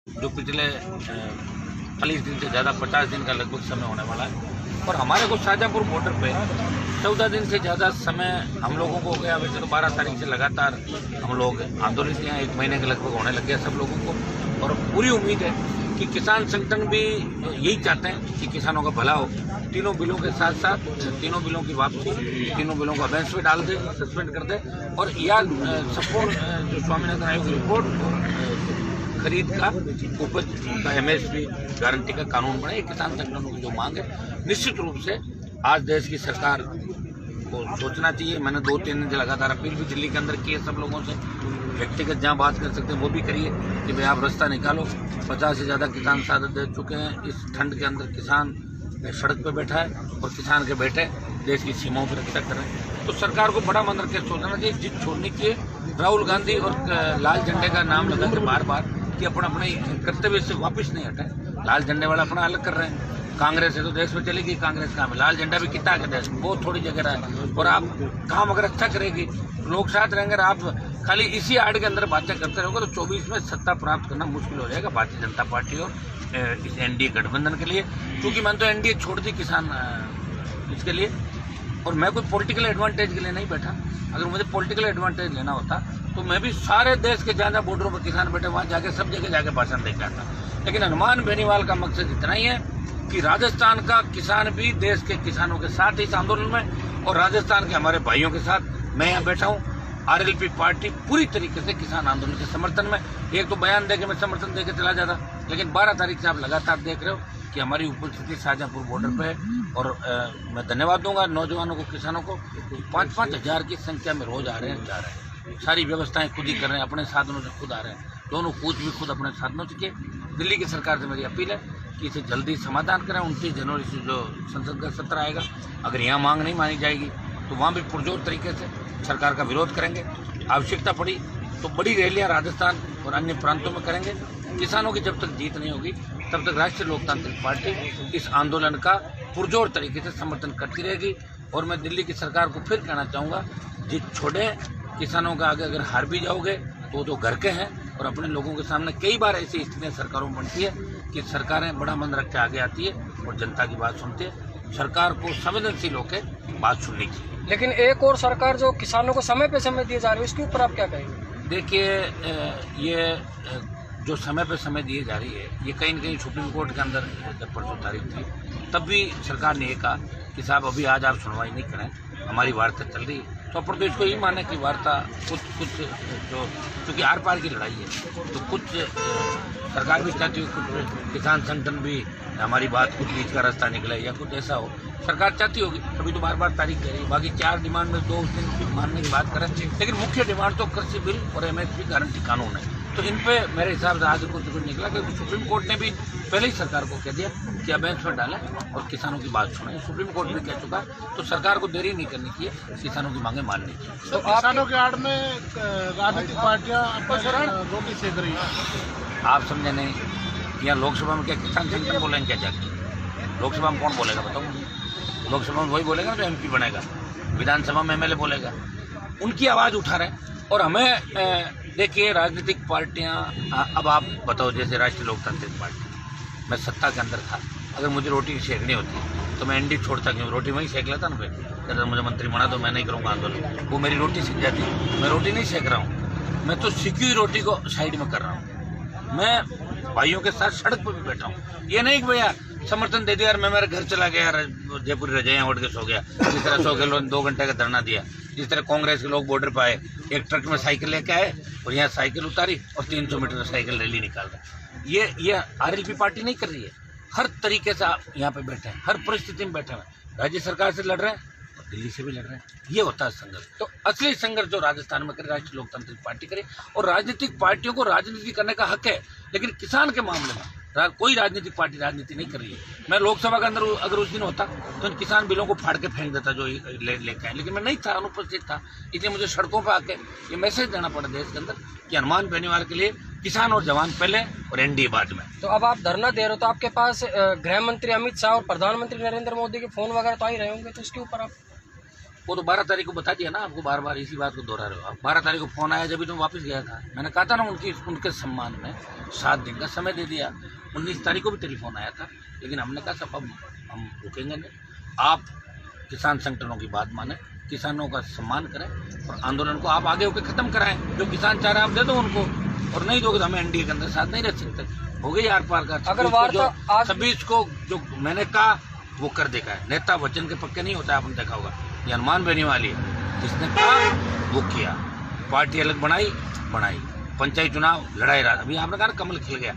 जो पिछले 40 दिन से ज़्यादा 50 दिन का लगभग समय होने वाला है। और हमारे को शाहजहाँपुर बॉर्डर पे 14 दिन से ज़्यादा समय हम लोगों को हो गया। वैसे तो 12 तारीख से लगातार हम लोग आंदोलित हैं, 1 महीने के लगभग होने लग गया सब लोगों को। और पूरी उम्मीद है कि किसान संगठन भी यही चाहते हैं कि किसानों का भला हो। तीनों बिलों के साथ साथ तीनों बिलों की वापसी, तीनों बिलों का बेंच पे डाल दे, सस्पेंड कर दे। और या सपोर्ट जो स्वामीनाथन आयोग की रिपोर्ट खरीद का उपज का MSP गारंटी का कानून बने, किसान संगठनों की जो मांग है। निश्चित रूप से आज देश की सरकार को सोचना चाहिए। मैंने 2-3 दिन से लगातार अपील भी दिल्ली के अंदर की है सब लोगों से। व्यक्तिगत जहाँ बात कर सकते हैं वो भी करिए कि भाई आप रास्ता निकालो। 50 से ज़्यादा किसान शहादत दे चुके हैं। इस ठंड के अंदर किसान सड़क पर बैठा है और किसान के बेटे देश की सीमाओं पर रक्षा कर रहे हैं। तो सरकार को बड़ा मन रख के सोचना चाहिए। जिद छोड़नी चाहिए। राहुल गांधी और लाल झंडे का नाम लगा के बार बार कि अपने कर्तव्य से वापस नहीं हटे। लाल झंडे वाला अपना अलग कर रहे हैं। कांग्रेस है तो देश में चलेगी, कांग्रेस काम है। लाल झंडा भी कितना के देश बहुत थोड़ी जगह रहा है। और आप काम अगर अच्छा करेगी, लोग साथ रहेंगे, आप खाली इसी आड़ के अंदर बातें करते रहोगे तो 24 में सत्ता प्राप्त करना मुश्किल हो जाएगा भारतीय जनता पार्टी और इस NDA गठबंधन के लिए। क्योंकि मैंने तो NDA छोड़ दी किसान इसके लिए। और मैं कोई पॉलिटिकल एडवांटेज के लिए नहीं बैठा। अगर मुझे पॉलिटिकल एडवांटेज लेना होता तो मैं भी सारे देश के जहाँ बॉर्डरों पर किसान बैठे वहाँ जाके सब जगह जाके भाषण दे के आता। लेकिन हनुमान बेनीवाल का मकसद इतना ही है कि राजस्थान का किसान भी देश के किसानों के साथ इस आंदोलन में, और राजस्थान के हमारे भाइयों के साथ मैं यहाँ बैठा हूँ। RLP पार्टी पूरी तरीके से किसान आंदोलन के समर्थन में। एक तो बयान दे के मैं समर्थन दे के चला जाता, लेकिन 12 तारीख से आप लगातार देख रहे हो कि हमारी उपस्थिति शाहजहाँपुर बॉर्डर पे है। और मैं धन्यवाद दूंगा नौजवानों को, किसानों को। 5-5 हज़ार की संख्या में रोज आ रहे हैं, जा रहे हैं। सारी व्यवस्थाएं खुद ही कर रहे हैं, अपने साधनों से खुद आ रहे हैं। दोनों कूच भी खुद अपने साधनों से किए। दिल्ली की सरकार से मेरी अपील है कि इसे जल्दी समाधान करें। 29 जनवरी से जो संसद का सत्र आएगा, अगर यहाँ मांग नहीं मानी जाएगी तो वहाँ भी पुरजोर तरीके से सरकार का विरोध करेंगे। आवश्यकता पड़ी तो बड़ी रैलियाँ राजस्थान और अन्य प्रांतों में करेंगे। किसानों की जब तक जीत नहीं होगी तब तक राष्ट्रीय लोकतांत्रिक पार्टी इस आंदोलन का पुरजोर तरीके से समर्थन करती रहेगी। और मैं दिल्ली की सरकार को फिर कहना चाहूँगा, जीत छोड़े। किसानों का आगे अगर हार भी जाओगे तो जो घर के हैं और अपने लोगों के सामने कई बार ऐसी स्थितियाँ सरकारों में बनती है कि सरकारें बड़ा मन रख के आगे आती है और जनता की बात सुनती है। सरकार को संवेदनशील होकर बात सुननी चाहिए। लेकिन एक और सरकार जो किसानों को समय पे समय दिए जा रही है, उसके ऊपर आप क्या कहेंगे? देखिए, ये जो समय पे समय दिए जा रही है, ये कहीं न कहीं सुप्रीम कोर्ट के अंदर जब परसों तारीख थी तब भी सरकार ने ये कहा कि साहब अभी आज आप सुनवाई नहीं करें, हमारी वार्ता चल रही है। तो पर तो इसको यही माने कि वार्ता कुछ जो क्योंकि आर पार की लड़ाई है तो कुछ सरकार भी चाहती है, कुछ किसान संगठन भी हमारी बात कुछ बीच का रास्ता निकले या कुछ ऐसा हो। सरकार चाहती होगी, तभी तो बार बार तारीख दे रही है। बाकी 4 डिमांड में 2 दिन मानने की बात करें, लेकिन मुख्य डिमांड तो कृषि बिल और MSP गारंटी कानून है। तो इन पे मेरे हिसाब से आज कुछ निकला क्योंकि सुप्रीम कोर्ट ने भी पहले ही सरकार को कह दिया कि अब बेंच पर डालें और किसानों की बात सुनें। सुप्रीम कोर्ट भी कह चुका है, तो सरकार को देरी नहीं करनी चाहिए, किसानों की मांगें माननी चाहिए। तो किसानों के आड़ में राजनीतिक पार्टियां रोटी सेक रही हैं। आप समझे नहीं, यहाँ लोकसभा में क्या किसान संगठन बोलेंगे क्या जाके? लोकसभा में कौन बोलेगा बताओ? लोकसभा में वही बोलेगा जो MP बनेगा, विधानसभा में MLA बोलेगा। उनकी आवाज़ उठा रहे हैं। और हमें देखिए, राजनीतिक पार्टियां, अब आप बताओ, जैसे राष्ट्रीय लोकतांत्रिक पार्टी, मैं सत्ता के अंदर था, अगर मुझे रोटी सेकनी होती तो मैं NDA छोड़ता क्यों? रोटी वहीं सेक लेता ना। फिर अगर मुझे मंत्री बना तो मैं नहीं करूँगा आंदोलन, वो मेरी रोटी सीख जाती। मैं रोटी नहीं सेक रहा हूँ, मैं तो सीखी हुई रोटी को साइड में कर रहा हूँ। मैं भाइयों के साथ सड़क पर भी बैठा हूँ। ये नहीं कि भैया समर्थन दे दिया यार मैं मेरे घर चला गया यार, जयपुरी रजाइयाँ ओढ़ के सो गया, जिस तरह 100 किलो 2 घंटे का धरना दिया, जिस तरह कांग्रेस के लोग बॉर्डर पर आए, एक ट्रक में साइकिल लेके आए और यहाँ साइकिल उतारी और 300 मीटर साइकिल रैली निकाल रहे। ये RLP पार्टी नहीं कर रही है। हर तरीके से आप यहाँ पे बैठे हैं, हर परिस्थिति में बैठे हैं। राज्य सरकार से लड़ रहे हैं और दिल्ली से भी लड़ रहे हैं। ये होता है संघर्ष। तो असली संघर्ष जो राजस्थान में करे राष्ट्रीय लोकतांत्रिक पार्टी करे। और राजनीतिक पार्टियों को राजनीति करने का हक है, लेकिन किसान के मामले में कोई राजनीतिक पार्टी राजनीति नहीं कर रही है। मैं लोकसभा के अंदर अगर उस दिन होता तो इन किसान बिलों को फाड़ के फेंक देता जो लेके आए, लेकिन मैं नहीं था, अनुपस्थित था। इसलिए मुझे सड़कों पर आके ये मैसेज देना पड़ा देश के अंदर कि हनुमान बेनीवाल के लिए किसान और जवान पहले और NDA बाद में। तो अब आप धरना दे रहे हो तो आपके पास गृह मंत्री अमित शाह और प्रधानमंत्री नरेंद्र मोदी के फोन वगैरह तो आ ही रहे होंगे, तो उसके ऊपर आप वो तो 12 तारीख को बता दिया ना आपको, बार बार इसी बात को दोहरा रहे हो आप। 12 तारीख को फोन आया जब भी तुम वापस गया था, मैंने कहा था ना उनके सम्मान में 7 दिन का समय दे दिया। 19 तारीख को भी टेलीफोन आया था, लेकिन हमने कहा सब अब हम रुकेंगे नहीं। आप किसान संगठनों की बात माने, किसानों का सम्मान करें और आंदोलन को आप आगे होकर खत्म कराएं। जो किसान चाह रहे हैं आप दे दो उनको, और नहीं दोगे तो हमें एनडीए के अंदर साथ नहीं रह सकते। हो गई आर पार का। अगर वार्ता आज 26 को जो मैंने कहा वो कर देखा है। नेता वचन के पक्के नहीं होता, आपने देखा होगा। ये हनुमान बेनीवाल है, जिसने कहा वो किया। पार्टी अलग बनाई, पंचायत चुनाव लड़ाई। अभी आपने कहा कमल खिल गया।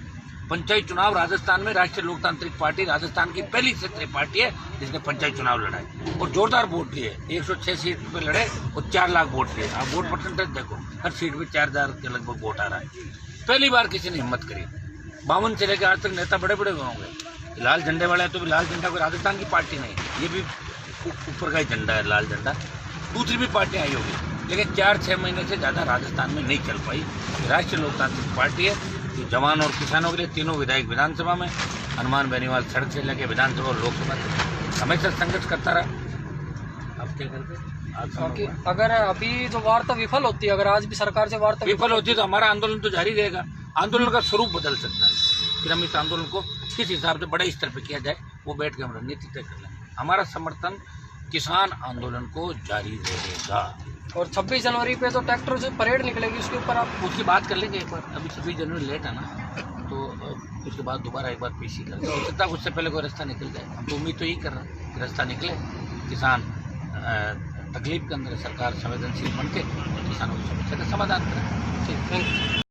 पंचायत चुनाव राजस्थान में राष्ट्रीय लोकतांत्रिक पार्टी राजस्थान की पहली क्षेत्रीय पार्टी है जिसने पंचायत चुनाव लड़ाई और जोरदार वोट लिए। 106 सीट पे लड़े और 4 लाख वोट लिए। आप वोट परसेंटेज देखो, हर सीट पे 4000 के लगभग वोट आ रहा है। पहली बार किसी ने हिम्मत करी। 52 से लेकर आज तक नेता बड़े बड़े होंगे। लाल झंडे वाले हैं तो भी लाल झंडा कोई राजस्थान की पार्टी नहीं, ये भी ऊपर का ही झंडा है लाल झंडा। दूसरी भी पार्टियां आई होगी, लेकिन 4-6 महीने से ज़्यादा राजस्थान में नहीं चल पाई। राष्ट्रीय लोकतांत्रिक पार्टी है जो जवान और किसानों के लिए तीनों विधायक विधानसभा में, हनुमान बेनीवाल सड़क से लेकर विधानसभा और लोकसभा तक हमेशा संघर्ष करता रहा। अब क्या करते? अगर अभी जो वार्ता विफल होती है, अगर आज भी सरकार से वार्ता विफल होती है तो हमारा आंदोलन तो जारी रहेगा। आंदोलन का स्वरूप बदल सकता है, फिर हम इस आंदोलन को किस हिसाब से बड़े स्तर पर किया जाए वो बैठ के हम रणनीति तय कर लेंगे। हमारा समर्थन किसान आंदोलन को जारी रहेगा। और 26 जनवरी पे तो ट्रैक्टर से परेड निकलेगी, उसके ऊपर आप उसकी बात कर लेंगे एक बार। अभी 26 जनवरी लेट है ना, तो उसके बाद दोबारा एक बार पेशी कर हो सकता है उससे पहले कोई रास्ता निकल जाए। हम तो उम्मीद तो यही कर रहे हैं कि रास्ता निकले। किसान तकलीफ के अंदर सरकार संवेदनशील बन के किसानों की समस्या का समाधान करें। ठीक, थैंक यू।